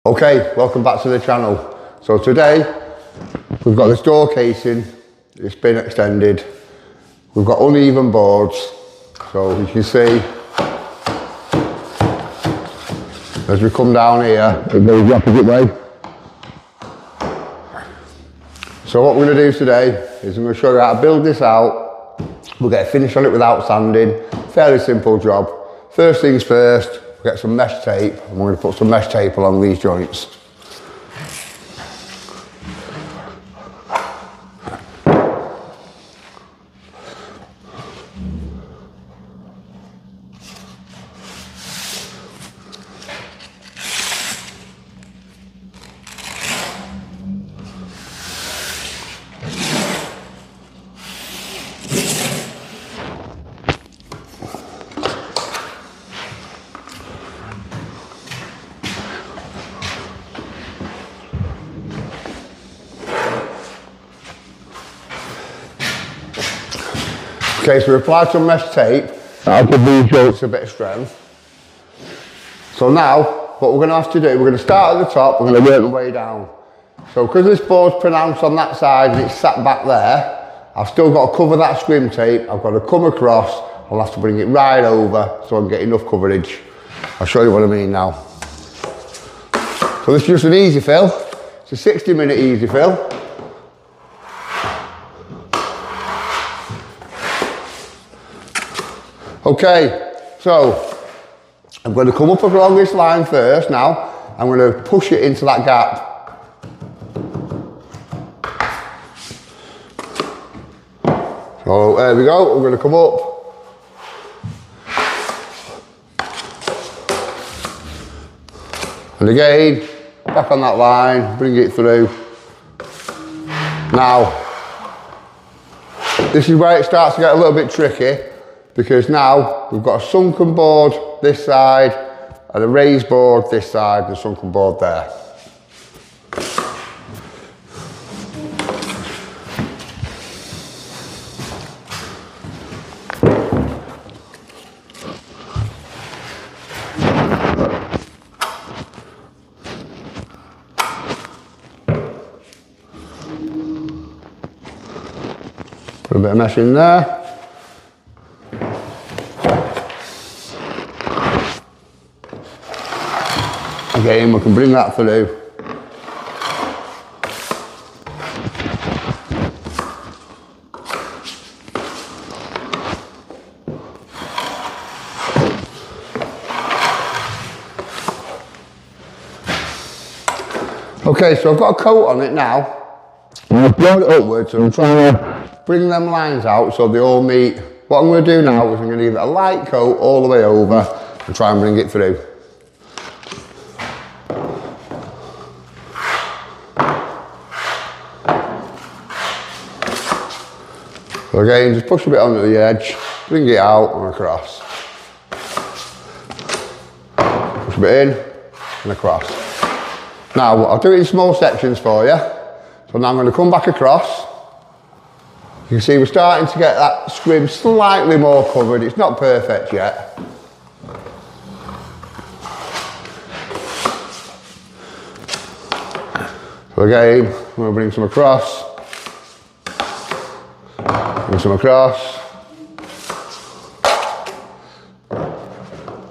Okay, welcome back to the channel. So today we've got this door casing, it's been extended. We've got uneven boards, so you can see as we come down here, it goes the opposite way. So what we're going to do today is I'm going to show you how to build this out. We'll get a finish on it without sanding. Fairly simple job. First things first, we'll get some mesh tape and we're going to put some mesh tape along these joints. Okay, so we applied some mesh tape. That'll give these joints a bit of strength. So now, what we're going to have to do, we're going to start at the top, we're going to work the way down. So because this board's pronounced on that side and it's sat back there, I've still got to cover that skim tape. I've got to come across, I'll have to bring it right over so I can get enough coverage. I'll show you what I mean now. So this is just an easifill. It's a 60-minute easifill. Okay, so I'm going to come up along this line first now. I'm going to push it into that gap. So there we go, I'm going to come up. And again, back on that line, bring it through. Now, this is where it starts to get a little bit tricky. Because now we've got a sunken board this side and a raised board this side and a sunken board there. Put a bit of mesh in there. Again, we can bring that through. Okay, so I've got a coat on it now. And I've blown it upwards and I'm trying to bring them lines out so they all meet. What I'm going to do now is I'm going to give it a light coat all the way over and try and bring it through. So again, just push a bit onto the edge, bring it out and across. Push a bit in and across. Now, I'll do it in small sections for you. So now I'm going to come back across. You can see we're starting to get that scrim slightly more covered. It's not perfect yet. So again, I'm going to bring some across. Bring some across,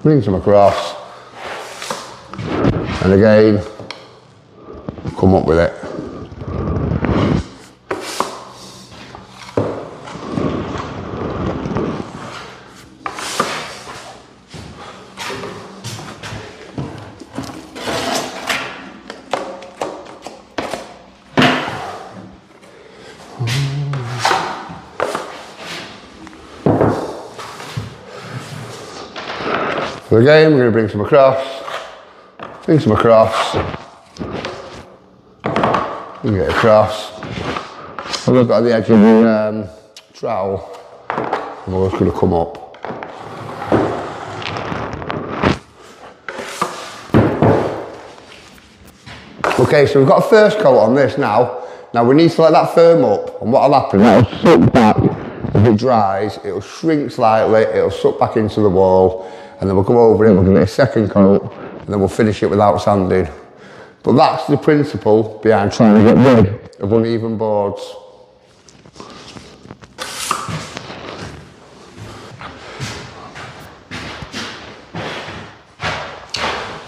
bring some across, and again, come up with it. So again, we're going to bring some across, bring it across. And we've got the edge of the trowel, and we're just going to come up. Okay, so we've got a first coat on this now. Now we need to let that firm up, and what'll happen, that'll suck back. As it dries, it'll shrink slightly, it'll suck back into the wall, and then we'll come over it, we'll give it a second coat, and then we'll finish it without sanding. But that's the principle behind trying to get rid of uneven boards.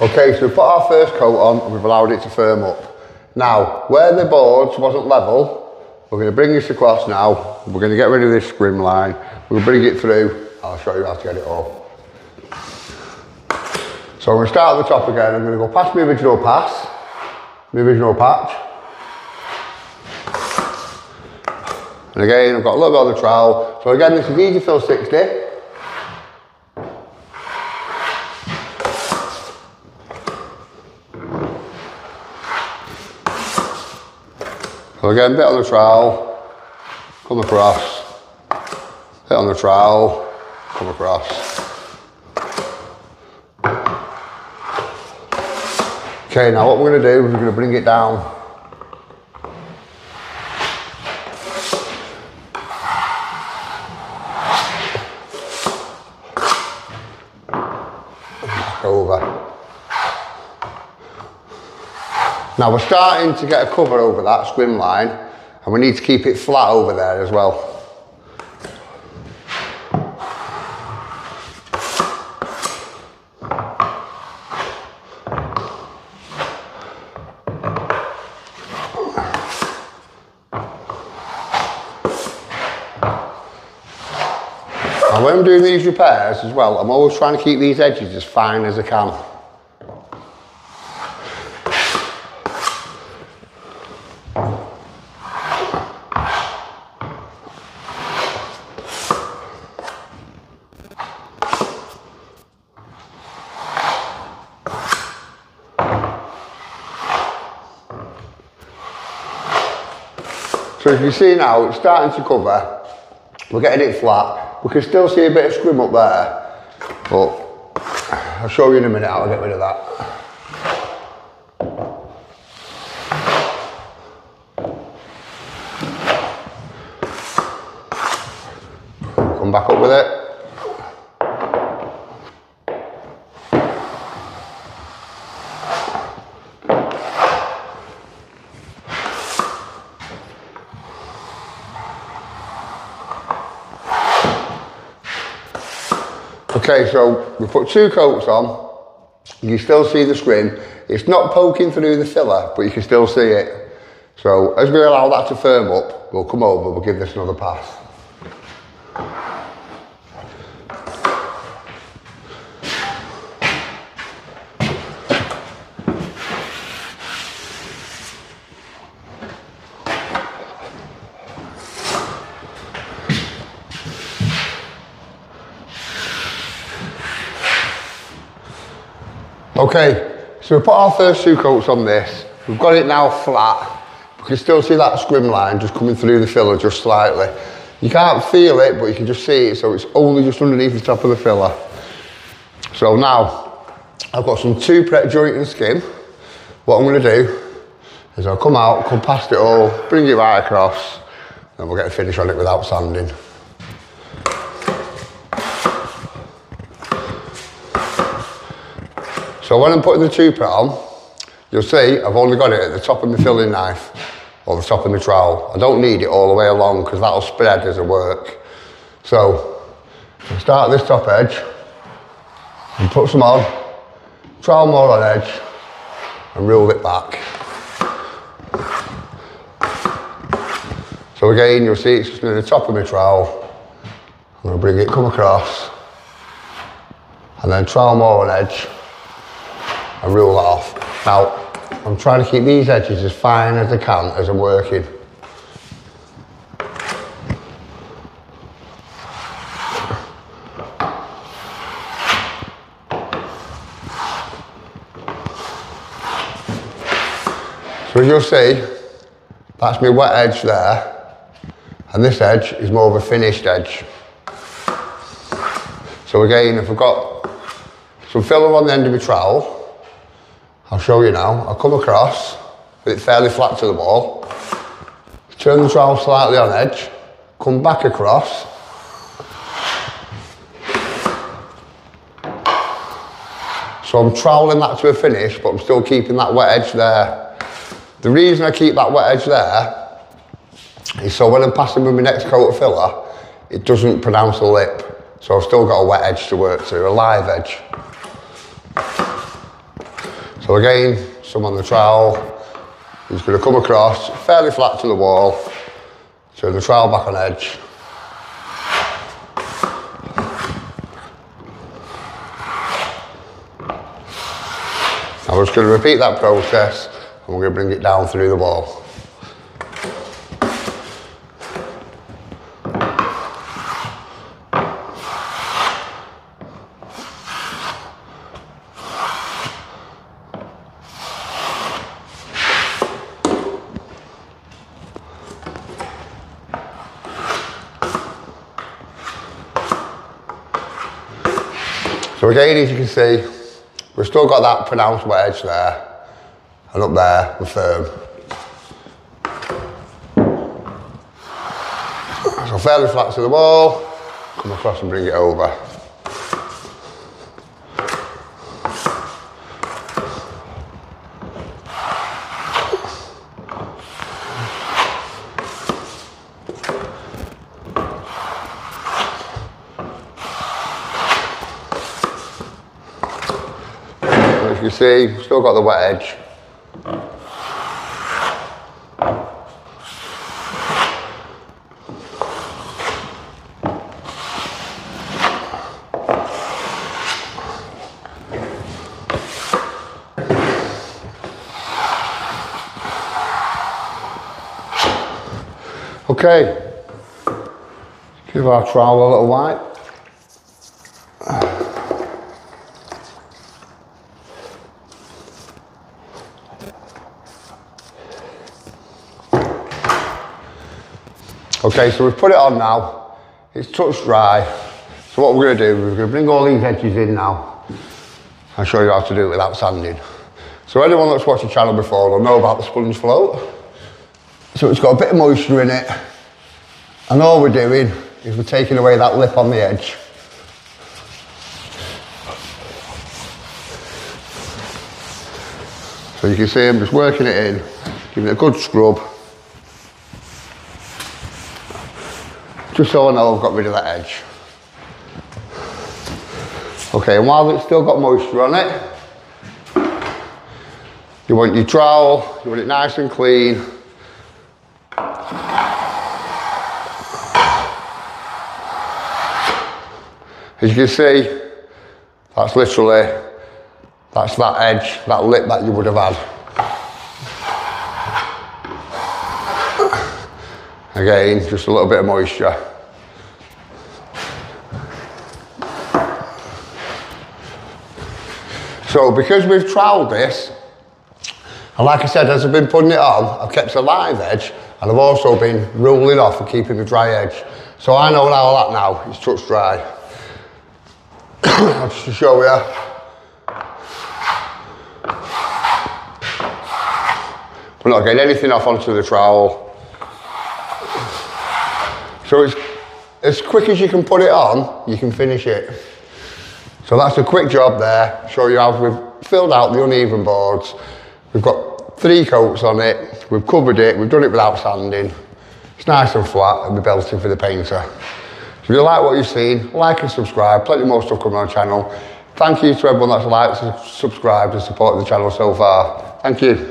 Okay, so we put our first coat on and we've allowed it to firm up. Now, where the boards wasn't level, we're going to bring this across now. We're going to get rid of this scrim line. We'll bring it through. I'll show you how to get it off. So I'm going to start at the top again. I'm going to go past my original pass, my original patch. And again, I've got a little bit on the trowel. So again, this is easifill 60. So again, bit on the trowel, come across, bit on the trowel, come across. Okay, now what we're going to do is we're going to bring it down. Back over. Now we're starting to get a cover over that scrim line and we need to keep it flat over there as well. Now when I'm doing these repairs as well, I'm always trying to keep these edges as fine as I can. So as you see now, it's starting to cover. We're getting it flat. We can still see a bit of scrim up there, but I'll show you in a minute how to get rid of that. Come back up with it. Okay, so we put 2 coats on. You can still see the scrim. It's not poking through the filler, but you can still see it. So as we allow that to firm up, we'll come over, we'll give this another pass. Okay, so we put our first 2 coats on this. We've got it now flat. You can still see that scrim line just coming through the filler just slightly. You can't feel it, but you can just see it, so it's only just underneath the top of the filler. So now, I've got some toupret joint and skim. What I'm going to do is I'll come out, come past it all, bring it right across, and we'll get a finish on it without sanding. So when I'm putting the toupret on, you'll see I've only got it at the top of my filling knife or the top of my trowel. I don't need it all the way along because that'll spread as I work. So I'll start at this top edge and put some on, trowel more on edge and roll it back. So again, you'll see it's just near the top of my trowel. I'm going to bring it, come across and then trowel more on edge and rule that off. Now, I'm trying to keep these edges as fine as I can as I'm working. So as you'll see, that's my wet edge there, and this edge is more of a finished edge. So again, if I've got some filler on the end of my trowel, I'll show you now. I'll come across with it fairly flat to the wall, turn the trowel slightly on edge, come back across, So I'm troweling that to a finish, but I'm still keeping that wet edge there. The reason I keep that wet edge there is so when I'm passing with my next coat of filler, it doesn't pronounce the lip. So I've still got a wet edge to work to, a live edge. So again, some on the trowel. He's going to come across fairly flat to the wall, turn the trowel back on edge. Now we're just going to repeat that process and we're going to bring it down through the wall. So again, as you can see, we've still got that pronounced wet edge there, and up there, we're firm. So fairly flat to the wall, come across and bring it over. As you see, we've still got the wet edge. Okay, give our trowel a little wipe. Okay, so we've put it on now, it's touch dry. So what we're going to do, we're going to bring all these edges in now and show you how to do it without sanding. So anyone that's watched the channel before will know about the sponge float. So it's got a bit of moisture in it, and all we're doing is we're taking away that lip on the edge. So you can see I'm just working it in, giving it a good scrub. Just so I know I've got rid of that edge. Okay, and while it's still got moisture on it, you want your trowel, you want it nice and clean. As you can see, that's literally, that's that edge, that lip that you would have had. Again, just a little bit of moisture. So because we've troweled this, and like I said, as I've been putting it on, I've kept a live edge, and I've also been rolling off and keeping the dry edge. So I know now that now it's touch dry. I'll just show you. We're not getting anything off onto the trowel. So it's as quick as you can put it on, you can finish it. So that's a quick job there. Show you how we've filled out the uneven boards. We've got 3 coats on it. We've covered it. We've done it without sanding. It's nice and flat, and we're belting for the painter. If you like what you've seen, like and subscribe. Plenty more stuff coming on the channel. Thank you to everyone that's liked and subscribed and supported the channel so far. Thank you.